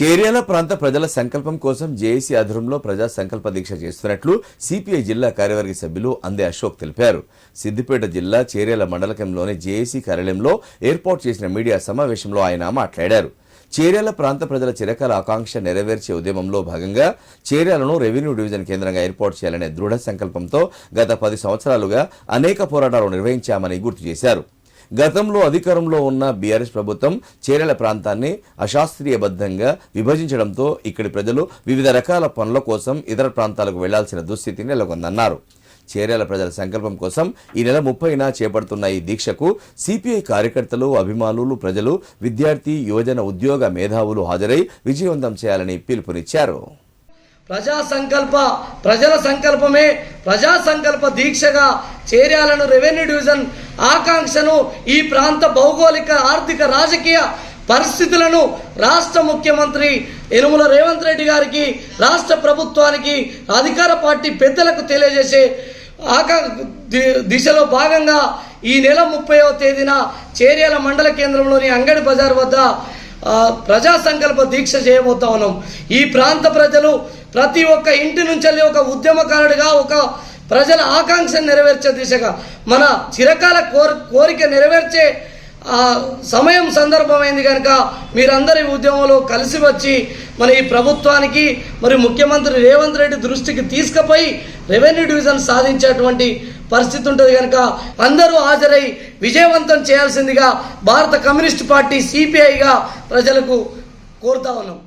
చేర్యాల ప్రాంత ప్రజల సంకల్పం కోసం జేఏసీ ఆధ్వర్యంలో ప్రజా సంకల్ప దీక్ష చేస్తున్నట్లు సిపిఐ జిల్లా కార్యవర్గ సభ్యులు అందే అశోక్ తెలిపారు. సిద్దిపేట జిల్లా చేర్యాల మండల కేంద్రంలోని జేఏసీ కార్యాలయంలో ఏర్పాటు చేసిన మీడియా సమావేశంలో ఆయన మాట్లాడారు. చేర్యాల ప్రాంత ప్రజల చిరకాల ఆకాంక్ష నెరవేర్చే ఉద్యమంలో భాగంగా చేర్యాలను రెవెన్యూ డివిజన్ కేంద్రంగా ఏర్పాటు చేయాలనే దృఢ సంకల్పంతో గత 10 సంవత్సరాలుగా అనేక పోరాటాలు నిర్వహించామని గుర్తు చేశారు. గతంలో అధికారంలో ఉన్న బీఆర్ఎస్ ప్రభుత్వం చేర్యాల ప్రాంతాన్ని అశాస్త్రీయబద్ధంగా విభజించడంతో ఇక్కడి ప్రజలు వివిధ రకాల పనుల కోసం ఇతర ప్రాంతాలకు వెళ్లాల్సిన దుస్థితి నెలకొందన్నారు. చేర్యాల ప్రజల సంకల్పం కోసం ఈ నెల 30న చేపడుతున్న ఈ దీక్షకు సిపిఐ కార్యకర్తలు, అభిమానులు, ప్రజలు, విద్యార్థి, యువజన, ఉద్యోగ మేధావులు హాజరై విజయవంతం చేయాలని పిలుపునిచ్చారు. ప్రజల సంకల్పమే ప్రజా సంకల్ప దీక్షగా చేర్యాలను రెవెన్యూ డివిజన్ ఆకాంక్షను, ఈ ప్రాంత భౌగోళిక, ఆర్థిక, రాజకీయ పరిస్థితులను రాష్ట్ర ముఖ్యమంత్రి యనుమల రేవంత్ రెడ్డి గారికి, రాష్ట్ర ప్రభుత్వానికి, అధికార పార్టీ పెద్దలకు తెలియజేసే దిశలో భాగంగా ఈ నెల 30వ తేదీన చేర్యాల మండల కేంద్రంలోని అంగడి బజార్ వద్ద ప్రజా సంకల్ప దీక్ష చేయబోతా ఉన్నాం. ఈ ప్రాంత ప్రజలు ప్రతి ఒక్క ఇంటి నుంచి ఒక ఉద్యమకారుడిగా, ఒక ప్రజల ఆకాంక్షను నెరవేర్చే దిశగా, మన చిరకాల కోరిక నెరవేర్చే సమయం సందర్భమైంది కనుక మీరందరి ఉద్యమంలో కలిసి వచ్చి మన ఈ ప్రభుత్వానికి, మరి ముఖ్యమంత్రి రేవంత్ రెడ్డి దృష్టికి తీసుకుపోయి రెవెన్యూ డివిజన్ సాధించేటువంటి పరిస్థితి ఉంటుంది కనుక అందరూ హాజరై విజయవంతం చేయాల్సిందిగా భారత కమ్యూనిస్ట్ పార్టీ సిపిఐగా ప్రజలకు కోరుతా ఉన్నాం.